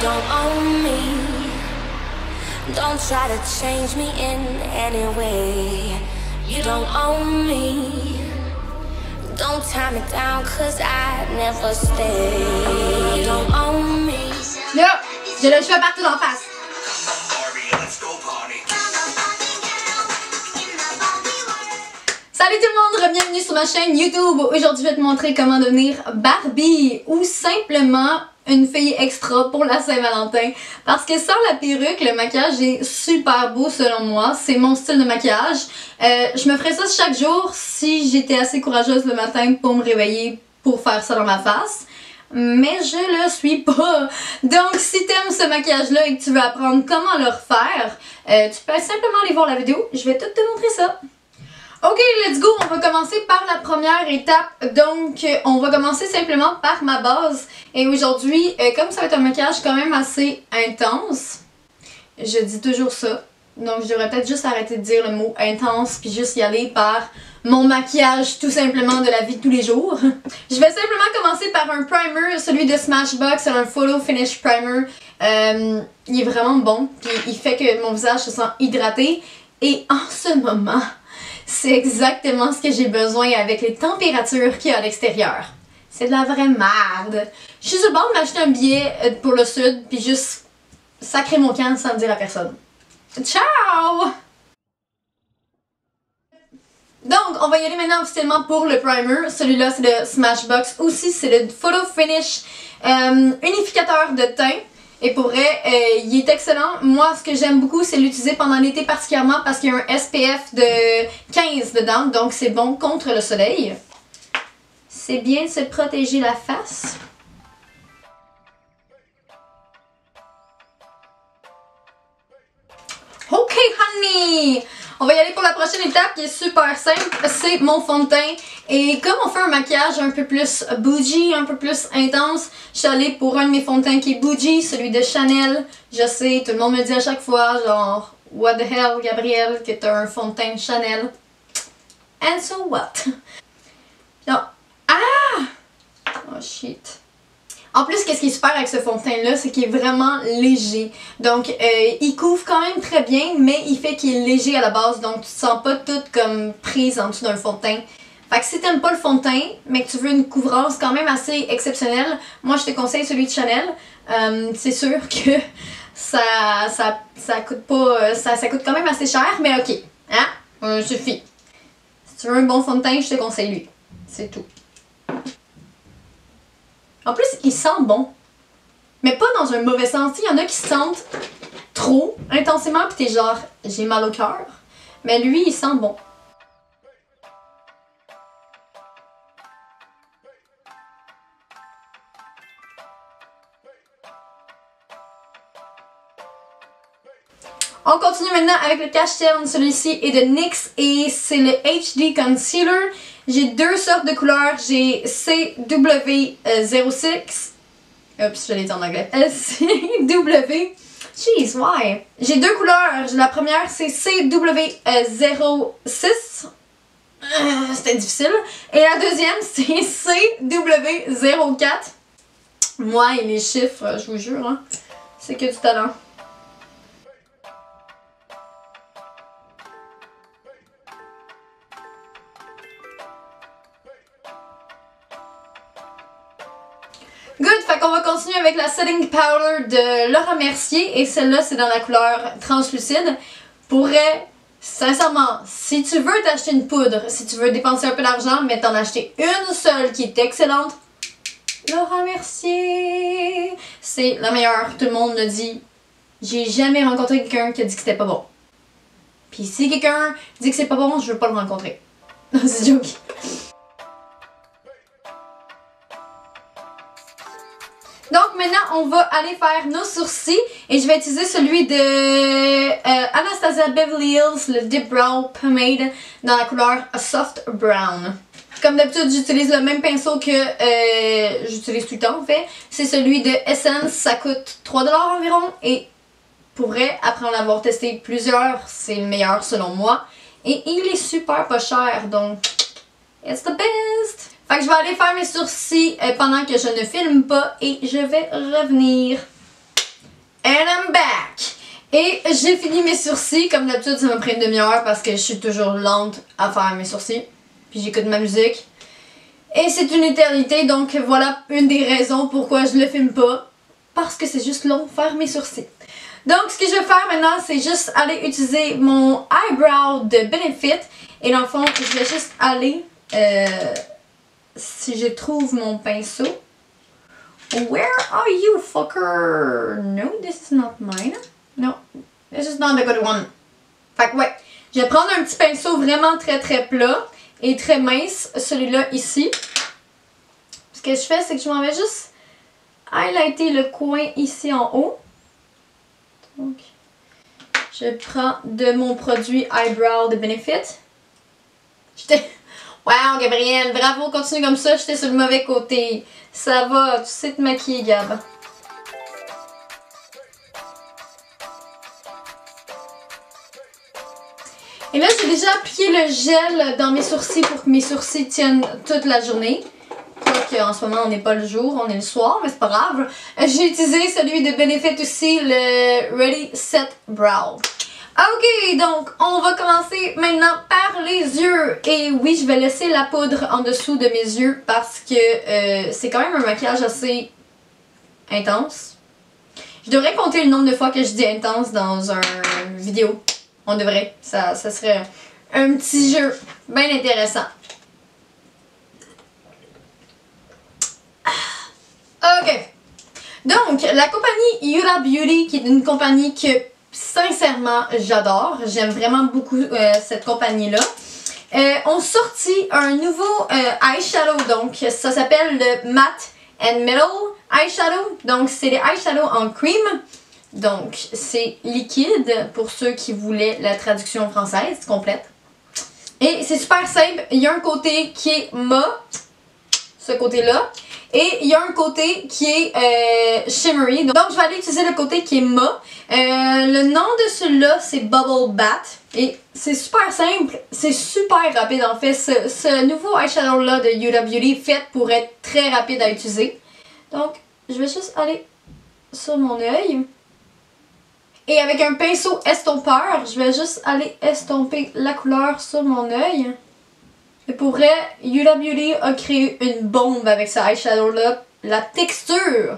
Là, j'ai le cheveu partout d'en face. Salut tout le monde, bienvenue sur ma chaîne YouTube. Aujourd'hui, je vais te montrer comment devenir Barbie ou simplement une fille extra pour la Saint-Valentin. Parce que sans la perruque, le maquillage est super beau selon moi. C'est mon style de maquillage. Je me ferais ça chaque jour si j'étais assez courageuse le matin pour me réveiller pour faire ça dans ma face. Mais je le suis pas. Donc si t'aimes ce maquillage là et que tu veux apprendre comment le refaire, tu peux simplement aller voir la vidéo. Je vais tout te montrer ça. Ok, let's go! On va commencer par la première étape. Donc, on va commencer simplement par ma base. Et aujourd'hui, comme ça va être un maquillage quand même assez intense, je dis toujours ça. Donc, je devrais peut-être juste arrêter de dire le mot intense puis juste y aller par mon maquillage tout simplement de la vie de tous les jours. Je vais simplement commencer par un primer, celui de Smashbox, c'est un Photo Finish Primer. Il est vraiment bon, puis il fait que mon visage se sent hydraté. Et en ce moment, c'est exactement ce que j'ai besoin avec les températures qu'il y a à l'extérieur. C'est de la vraie merde. Je suis sur le bord de m'acheter un billet pour le sud, puis juste sacrer mon camp sans le dire à personne. Ciao! Donc, on va y aller maintenant officiellement pour le primer. Celui-là, c'est le Smashbox. Aussi, c'est le Photo Finish unificateur de teint. Et pour vrai, il est excellent. Moi, ce que j'aime beaucoup, c'est l'utiliser pendant l'été particulièrement parce qu'il y a un SPF de 15 dedans. Donc, c'est bon contre le soleil. C'est bien de se protéger la face. Ok, honey! On va y aller pour la prochaine étape qui est super simple, c'est mon fond de teint. Et comme on fait un maquillage un peu plus bougie, un peu plus intense, je suis allée pour un de mes fonds de teint qui est bougie, celui de Chanel. Je sais, tout le monde me dit à chaque fois, genre, what the hell, Gabrielle, que t'as un fond de teint Chanel. And so what? Non. Ah! Oh shit. En plus, qu'est-ce qui est super avec ce fond de teint-là, c'est qu'il est vraiment léger. Donc, il couvre quand même très bien, mais il fait qu'il est léger à la base. Donc, tu te sens pas toute comme prise en dessous d'un fond de teint. Fait que si t'aimes pas le fond de teint, mais que tu veux une couvrance quand même assez exceptionnelle, moi, je te conseille celui de Chanel. C'est sûr que ça coûte pas... ça coûte quand même assez cher, mais ok. Hein? Suffit. Si tu veux un bon fond de teint, je te conseille lui. C'est tout. En plus, il sent bon. Mais pas dans un mauvais sens. Il y en a qui se sentent trop intensément pis t'es genre, j'ai mal au cœur. Mais lui, il sent bon. On continue maintenant avec le cache terne. Celui-ci est de NYX et c'est le HD Concealer. J'ai deux sortes de couleurs. J'ai CW06. Oups, je l'ai dit en anglais. CW. Jeez, why? J'ai deux couleurs. La première, c'est CW06. C'était difficile. Et la deuxième, c'est CW04. Moi et les chiffres, je vous jure, hein, c'est que du talent. Good, fait qu'on va continuer avec la setting powder de Laura Mercier et celle-là c'est dans la couleur translucide. Sincèrement, si tu veux t'acheter une poudre, si tu veux dépenser un peu d'argent, mais t'en acheter une seule qui est excellente, Laura Mercier, c'est la meilleure, tout le monde le dit. J'ai jamais rencontré quelqu'un qui a dit que c'était pas bon. Puis si quelqu'un dit que c'est pas bon, je veux pas le rencontrer. Non, c'est joke. Donc maintenant, on va aller faire nos sourcils et je vais utiliser celui de Anastasia Beverly Hills, le Deep Brow Pomade dans la couleur Soft Brown. Comme d'habitude, j'utilise le même pinceau que j'utilise tout le temps en fait. C'est celui de Essence, ça coûte 3$ environ et pour vrai, après en avoir testé plusieurs, c'est le meilleur selon moi. Et il est super pas cher, donc it's the best! Fait que je vais aller faire mes sourcils pendant que je ne filme pas et je vais revenir. And I'm back! Et j'ai fini mes sourcils, comme d'habitude ça m'a pris une demi-heure parce que je suis toujours lente à faire mes sourcils. Puis j'écoute ma musique. Et c'est une éternité, donc voilà une des raisons pourquoi je le filme pas. Parce que c'est juste long faire mes sourcils. Donc ce que je vais faire maintenant, c'est juste aller utiliser mon eyebrow de Benefit. Et dans le fond, je vais juste aller, si je trouve mon pinceau. Where are you, fucker? No, this is not mine. No, this is not the good one. Fait que ouais, je vais prendre un petit pinceau vraiment très plat et très mince, celui-là ici. Ce que je fais, c'est que je m'en vais juste highlighter le coin ici en haut. Donc, je prends de mon produit Eyebrow de Benefit. Wow, Gabrielle, bravo, continue comme ça, j'étais sur le mauvais côté. Ça va, tu sais te maquiller, Gab. Et là, j'ai déjà appliqué le gel dans mes sourcils pour que mes sourcils tiennent toute la journée. Quoique en ce moment, on n'est pas le jour, on est le soir, mais c'est pas grave. J'ai utilisé celui de Benefit aussi, le Ready Set Brow. Ok, donc on va commencer maintenant par les yeux. Et oui, je vais laisser la poudre en dessous de mes yeux parce que c'est quand même un maquillage assez intense. Je devrais compter le nombre de fois que je dis intense dans une vidéo. On devrait. Ça serait un petit jeu bien intéressant. Ok. Donc, la compagnie Huda Beauty, qui est une compagnie que, sincèrement, j'adore. J'aime vraiment beaucoup cette compagnie-là. Ont sorti un nouveau eyeshadow. Donc, ça s'appelle le Matte and Metal Eyeshadow. Donc, c'est des eyeshadows en cream. Donc, c'est liquide pour ceux qui voulaient la traduction française complète. Et c'est super simple. Il y a un côté qui est mat, ce côté-là. Et il y a un côté qui est shimmery. Donc, je vais aller utiliser le côté qui est mat. Le nom de celui-là, c'est Bubble Bat. Et c'est super simple. C'est super rapide en fait. Ce nouveau eyeshadow-là de Huda Beauty fait pour être très rapide à utiliser. Donc, je vais juste aller sur mon œil. Et avec un pinceau estompeur, je vais juste aller estomper la couleur sur mon œil. Et pour vrai, Huda Beauty a créé une bombe avec ce eyeshadow-là. La texture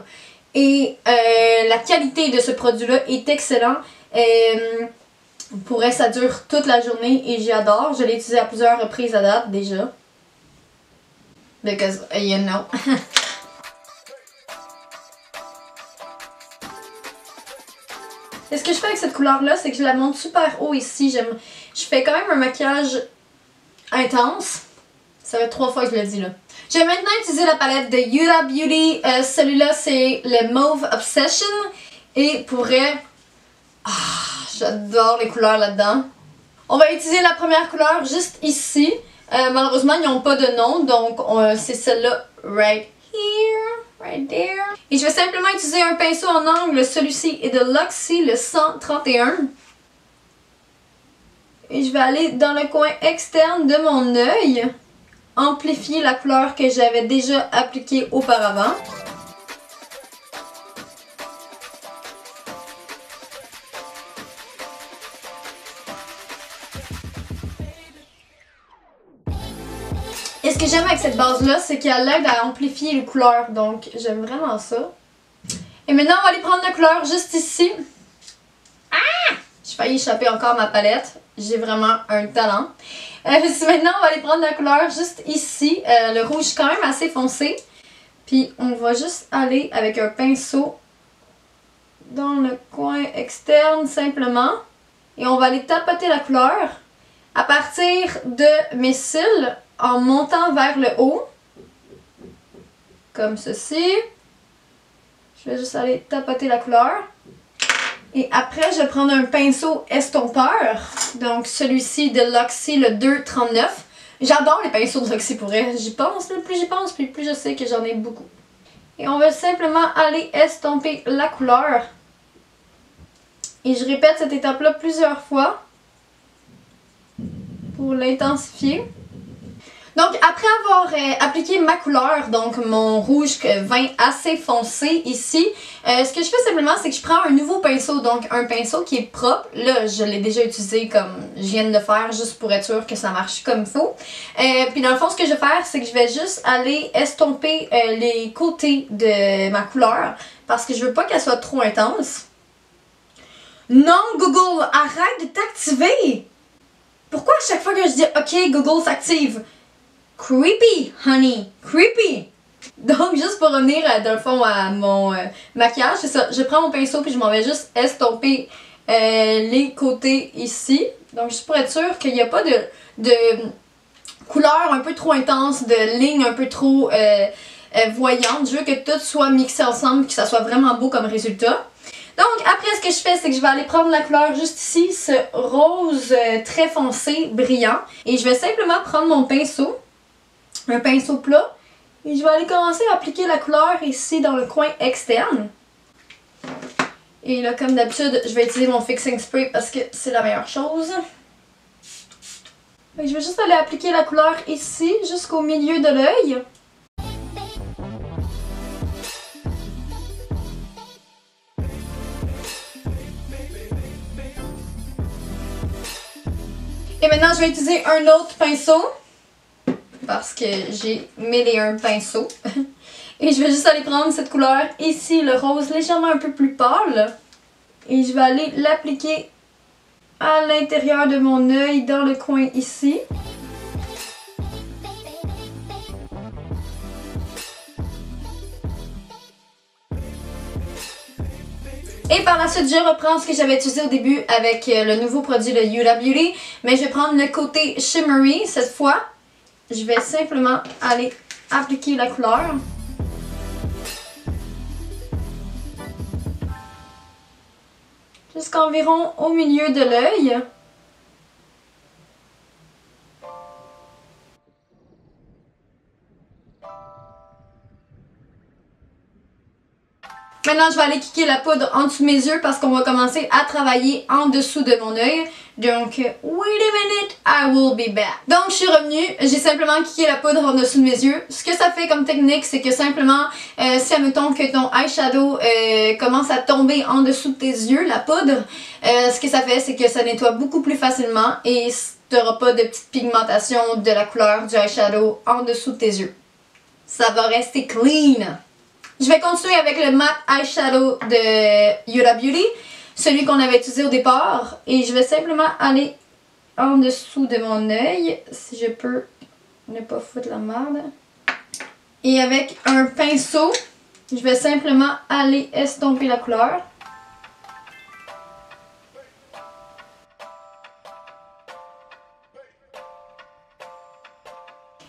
et la qualité de ce produit-là est excellent. Pour vrai, ça dure toute la journée et j'adore. Je l'ai utilisé à plusieurs reprises à date déjà. Because, you know. Et ce que je fais avec cette couleur-là, c'est que je la monte super haut ici. Je fais quand même un maquillage intense. Ça fait 3 fois que je le dis là. Je vais maintenant utiliser la palette de Huda Beauty. Celui-là, c'est le Mauve Obsession. Et pour vrai, j'adore les couleurs là-dedans. On va utiliser la première couleur juste ici. Malheureusement, ils n'ont pas de nom. Donc, c'est celle-là, right here. Right there. Et je vais simplement utiliser un pinceau en angle. Celui-ci est de Luxie, le 131. Et je vais aller dans le coin externe de mon œil. Amplifier la couleur que j'avais déjà appliquée auparavant. Et ce que j'aime avec cette base-là, c'est qu'elle aide à amplifier les couleurs. Donc, j'aime vraiment ça. Et maintenant, on va aller prendre la couleur juste ici. Ah! J'ai failli échapper encore ma palette. J'ai vraiment un talent. Maintenant, on va aller prendre la couleur juste ici. Le rouge quand même assez foncé. Puis, on va juste aller avec un pinceau dans le coin externe simplement. Et on va aller tapoter la couleur à partir de mes cils en montant vers le haut. Comme ceci. Je vais juste aller tapoter la couleur. Et après, je vais prendre un pinceau estompeur. Donc, celui-ci de Luxie, le 239. J'adore les pinceaux de Luxie pour vrai. J'y pense, plus j'y pense, plus je sais que j'en ai beaucoup. Et on va simplement aller estomper la couleur. Et je répète cette étape-là plusieurs fois pour l'intensifier. Donc après avoir appliqué ma couleur, donc mon rouge vin assez foncé ici, ce que je fais simplement c'est que je prends un nouveau pinceau, donc un pinceau qui est propre. Là je l'ai déjà utilisé comme je viens de le faire juste pour être sûr que ça marche comme il faut. Puis dans le fond ce que je vais faire c'est que je vais juste aller estomper les côtés de ma couleur parce que je veux pas qu'elle soit trop intense. Non Google, arrête de t'activer! Pourquoi à chaque fois que je dis ok Google s'active? Creepy, honey, creepy! Donc, juste pour revenir dans le fond à mon maquillage, c'est ça. Je prends mon pinceau puis je m'en vais juste estomper les côtés ici. Donc, juste pour être sûr qu'il n'y a pas de couleur un peu trop intense, de lignes un peu trop voyantes. Je veux que tout soit mixé ensemble et que ça soit vraiment beau comme résultat. Donc, après, ce que je fais, c'est que je vais aller prendre la couleur juste ici, ce rose très foncé, brillant. Et je vais simplement prendre mon pinceau. Un pinceau plat et je vais aller commencer à appliquer la couleur ici dans le coin externe. Et là comme d'habitude je vais utiliser mon fixing spray parce que c'est la meilleure chose. Et je vais juste aller appliquer la couleur ici jusqu'au milieu de l'œil. Et maintenant je vais utiliser un autre pinceau. Parce que j'ai mêlé un pinceau. Et je vais juste aller prendre cette couleur ici, le rose légèrement un peu plus pâle. Et je vais aller l'appliquer à l'intérieur de mon œil, dans le coin ici. Et par la suite, je reprends ce que j'avais utilisé au début avec le nouveau produit de Huda Beauty. Mais je vais prendre le côté shimmery cette fois. Je vais simplement aller appliquer la couleur. Jusqu'environ au milieu de l'œil. Maintenant, je vais aller kicker la poudre en dessous de mes yeux parce qu'on va commencer à travailler en dessous de mon œil. Donc, wait a minute, I will be back. Donc, je suis revenue. J'ai simplement kické la poudre en dessous de mes yeux. Ce que ça fait comme technique, c'est que simplement, si admettons que ton eyeshadow commence à tomber en dessous de tes yeux, la poudre, ce que ça fait, c'est que ça nettoie beaucoup plus facilement et tu n'auras pas de petite pigmentation de la couleur du eyeshadow en dessous de tes yeux. Ça va rester clean. Je vais continuer avec le matte eyeshadow de Huda Beauty, celui qu'on avait utilisé au départ. Et je vais simplement aller en dessous de mon œil, si je peux ne pas foutre la merde. Et avec un pinceau, je vais simplement aller estomper la couleur.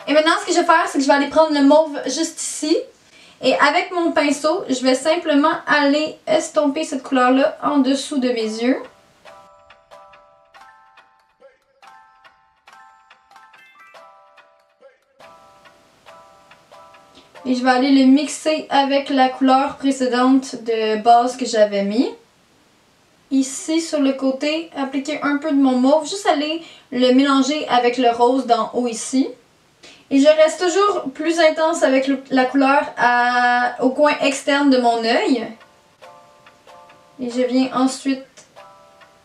Et maintenant, ce que je vais faire, c'est que je vais aller prendre le mauve juste ici. Et avec mon pinceau, je vais simplement aller estomper cette couleur-là en dessous de mes yeux. Et je vais aller le mixer avec la couleur précédente de base que j'avais mis. Ici, sur le côté, appliquer un peu de mon mauve. Juste aller le mélanger avec le rose d'en haut ici. Et je reste toujours plus intense avec la couleur au coin externe de mon œil. Et je viens ensuite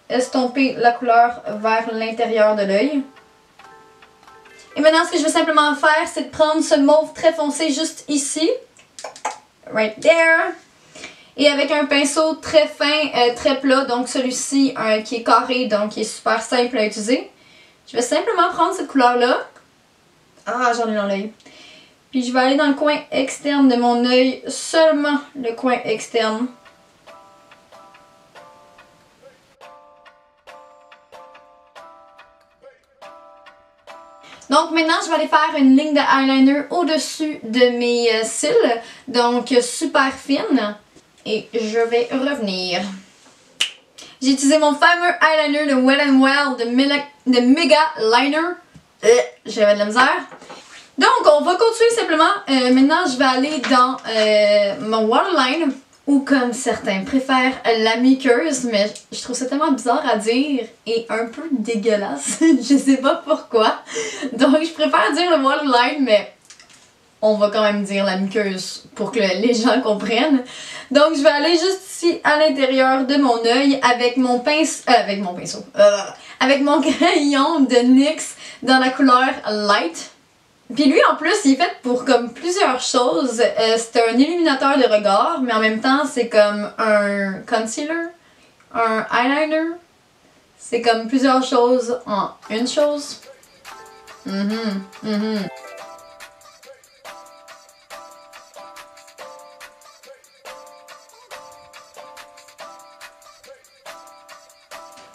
estomper la couleur vers l'intérieur de l'œil. Et maintenant, ce que je vais simplement faire, c'est de prendre ce mauve très foncé juste ici. Right there. Et avec un pinceau très fin, très plat, donc celui-ci qui est carré, donc qui est super simple à utiliser. Je vais simplement prendre cette couleur-là. Ah, j'en ai dans l'œil. Puis je vais aller dans le coin externe de mon œil, seulement le coin externe. Donc maintenant, je vais aller faire une ligne de eyeliner au-dessus de mes cils, donc super fine. Et je vais revenir. J'ai utilisé mon fameux eyeliner de Wet n Wild de Mega Liner. J'avais de la misère. Donc, on va continuer simplement. Maintenant, je vais aller dans mon waterline. ou comme certains préfèrent, la muqueuse, mais je trouve ça tellement bizarre à dire et un peu dégueulasse. Je sais pas pourquoi. Donc je préfère dire le waterline, mais on va quand même dire la muqueuse pour que les gens comprennent. Donc je vais aller juste ici à l'intérieur de mon œil avec mon pinceau, avec mon crayon de NYX dans la couleur Light. Puis lui en plus il est fait pour comme plusieurs choses. C'est un illuminateur de regard, mais en même temps c'est comme un concealer, un eyeliner. C'est comme plusieurs choses en une chose.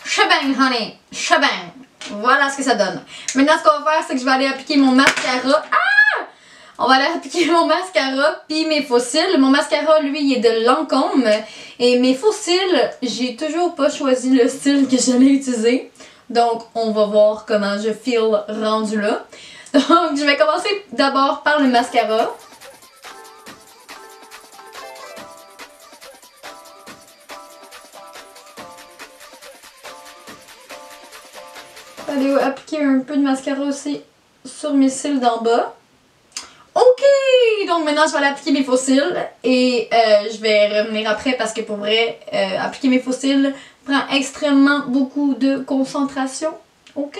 Shebang, honey! Shebang! Voilà ce que ça donne. Maintenant, ce qu'on va faire, c'est que je vais aller appliquer mon mascara. Ah! On va aller appliquer mon mascara puis mes faux cils. Mon mascara, lui, il est de Lancôme. Et mes faux cils, j'ai toujours pas choisi le style que j'allais utiliser. Donc, on va voir comment je feel rendu là. Donc, je vais commencer d'abord par le mascara. Je vais aller appliquer un peu de mascara aussi sur mes cils d'en bas. Ok! Donc maintenant je vais aller appliquer mes faux cils et je vais revenir après parce que pour vrai, appliquer mes faux cils prend extrêmement beaucoup de concentration. Ok?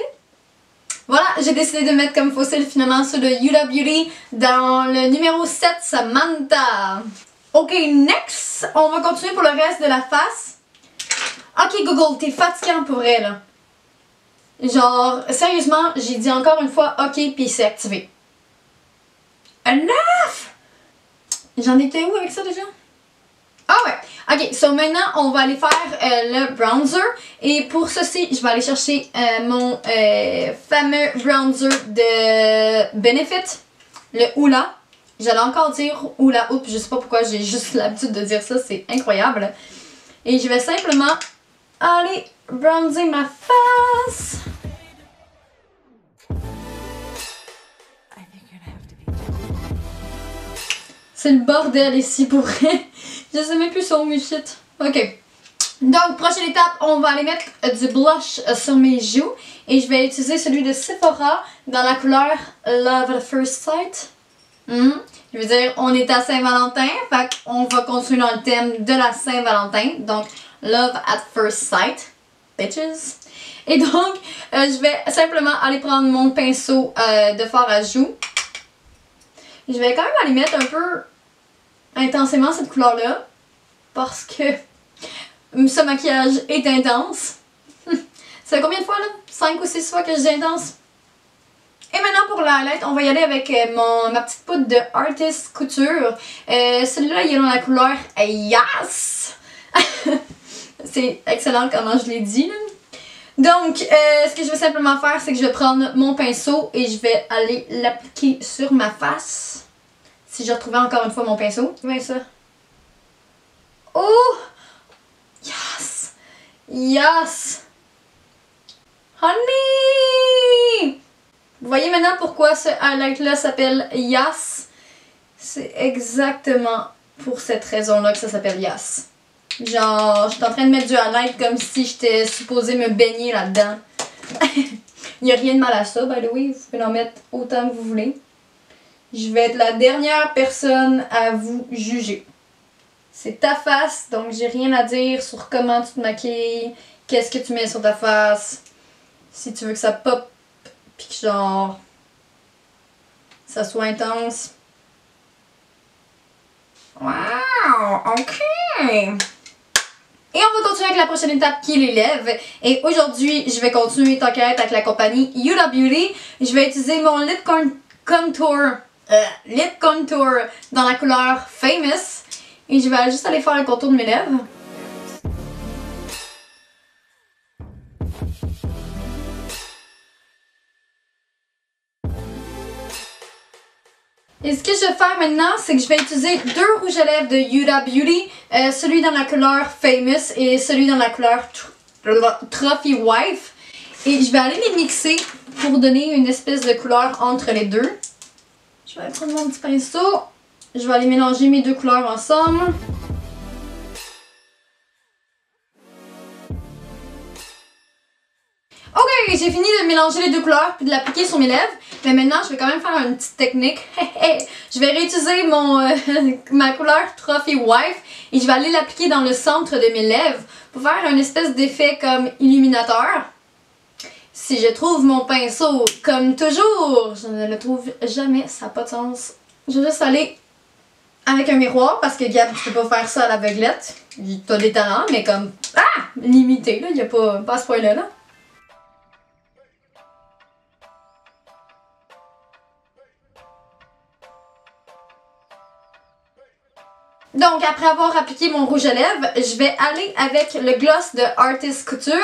Voilà, j'ai décidé de mettre comme faux cils finalement ceux de Huda Beauty dans le numéro 7, Samantha. Ok, next! On va continuer pour le reste de la face. Ok Google, t'es fatigant pour vrai là. Genre, sérieusement, j'ai dit encore une fois OK puis c'est activé. Un 9! J'en étais où avec ça déjà? Ah ouais! Ok, so maintenant on va aller faire le bronzer. Et pour ceci, je vais aller chercher mon fameux bronzer de Benefit, le Hoola. J'allais encore dire Hoola Hoop, je sais pas pourquoi j'ai juste l'habitude de dire ça, c'est incroyable. Et je vais simplement aller bronzer ma face. C'est le bordel ici pour vrai. Je sais même plus sur mes shit. Ok. Donc, prochaine étape, on va aller mettre du blush sur mes joues. Et je vais utiliser celui de Sephora dans la couleur Love at First Sight. Je veux dire, on est à Saint-Valentin. Fait qu'on va continuer dans le thème de la Saint-Valentin. Donc, Love at First Sight. Bitches. Et donc, je vais simplement aller prendre mon pinceau de fard à joues. Je vais quand même aller mettre un peu intensément cette couleur-là. Parce que ce maquillage est intense. Ça fait combien de fois là? 5 ou 6 fois que je dis intense. Et maintenant pour l'highlight, on va y aller avec ma petite poudre de Artist Couture. Celui-là, il est dans la couleur Yes! C'est excellent comment je l'ai dit là. Donc, ce que je vais simplement faire, c'est que je vais prendre mon pinceau et je vais aller l'appliquer sur ma face. Si je retrouvais encore une fois mon pinceau. Ouais, ça. Oh! Yes! Yes! Honey! Vous voyez maintenant pourquoi ce highlight-là s'appelle Yes? C'est exactement pour cette raison-là que ça s'appelle Yes. Genre, je suis en train de mettre du highlight comme si j'étais supposée me baigner là-dedans. Il n'y a rien de mal à ça, by the way. Vous pouvez en mettre autant que vous voulez. Je vais être la dernière personne à vous juger. C'est ta face, donc j'ai rien à dire sur comment tu te maquilles, qu'est-ce que tu mets sur ta face. Si tu veux que ça pop, pis que genre, ça soit intense. Wow, ok! Et on va continuer avec la prochaine étape qui est les lèvres. Et aujourd'hui, je vais continuer tant qu'à être avec la compagnie Huda Beauty. Je vais utiliser mon lip contour dans la couleur Famous. Et je vais juste aller faire le contour de mes lèvres. Et ce que je vais faire maintenant, c'est que je vais utiliser deux rouges à lèvres de Huda Beauty. Celui dans la couleur Famous et celui dans la couleur Trophy Wife. Et je vais aller les mixer pour donner une espèce de couleur entre les deux. Je vais prendre mon petit pinceau. Je vais aller mélanger mes deux couleurs ensemble. fait que j'ai fini de mélanger les deux couleurs puis de l'appliquer sur mes lèvres. Mais maintenant, je vais quand même faire une petite technique. Je vais réutiliser ma couleur Trophy Wife et je vais aller l'appliquer dans le centre de mes lèvres pour faire une espèce d'effet comme illuminateur. Si je trouve mon pinceau, comme toujours, je ne le trouve jamais, ça n'a pas de sens. Je vais juste aller avec un miroir parce que Gab, tu peux pas faire ça à l'aveuglette. T'as des talents, mais comme, limité, là, il n'y a pas à ce point-là, là. Donc, après avoir appliqué mon rouge à lèvres, je vais aller avec le gloss de Artist Couture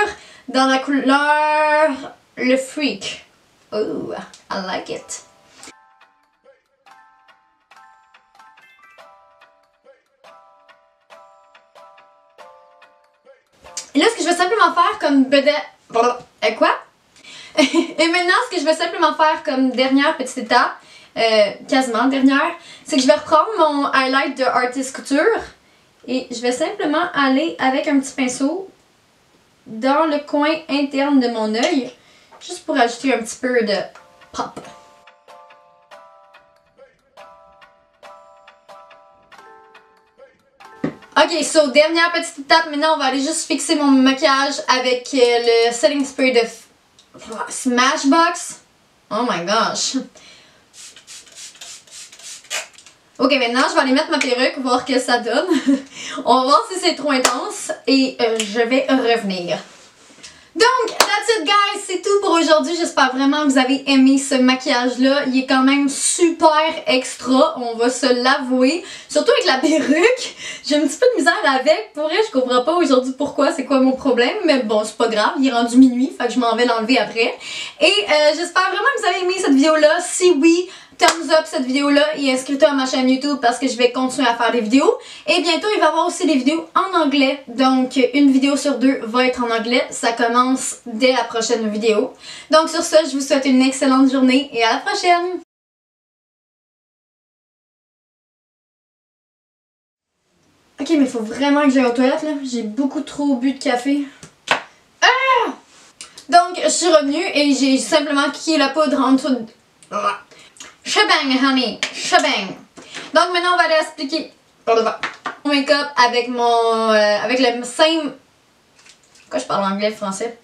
dans la couleur Le Freak. Oh, I like it. Et là, ce que je vais simplement faire comme quoi? Et maintenant, ce que je vais simplement faire comme dernière petite étape, quasiment dernière, c'est que je vais reprendre mon highlight de Artist Couture et je vais simplement aller avec un petit pinceau dans le coin interne de mon œil, juste pour ajouter un petit peu de pop. Ok, so dernière petite étape, maintenant on va aller juste fixer mon maquillage avec le setting spray de Smashbox. Oh my gosh. Ok, maintenant je vais aller mettre ma perruque, voir ce que ça donne. On va voir si c'est trop intense et je vais revenir. Donc, that's it guys, c'est tout pour aujourd'hui. J'espère vraiment que vous avez aimé ce maquillage-là. Il est quand même super extra, on va se l'avouer. Surtout avec la perruque, j'ai un petit peu de misère avec. Pour vrai, je comprends pas aujourd'hui pourquoi, c'est quoi mon problème. Mais bon, c'est pas grave, il est rendu minuit, fait que je m'en vais l'enlever après. Et j'espère vraiment que vous avez aimé cette vidéo-là. Si oui, thumbs up cette vidéo-là et inscris-toi à ma chaîne YouTube parce que je vais continuer à faire des vidéos. Et bientôt, il va y avoir aussi des vidéos en anglais. Donc, une vidéo sur deux va être en anglais. Ça commence dès la prochaine vidéo. Donc, sur ce, je vous souhaite une excellente journée et à la prochaine! Ok, mais il faut vraiment que j'aille aux toilettes, là. J'ai beaucoup trop bu de café. Ah! Donc, je suis revenue et j'ai simplement kické la poudre en dessous de... Shebang, honey! Shebang! Donc maintenant, on va aller expliquer mon make-up avec mon... avec le same... Pourquoi je parle anglais, français?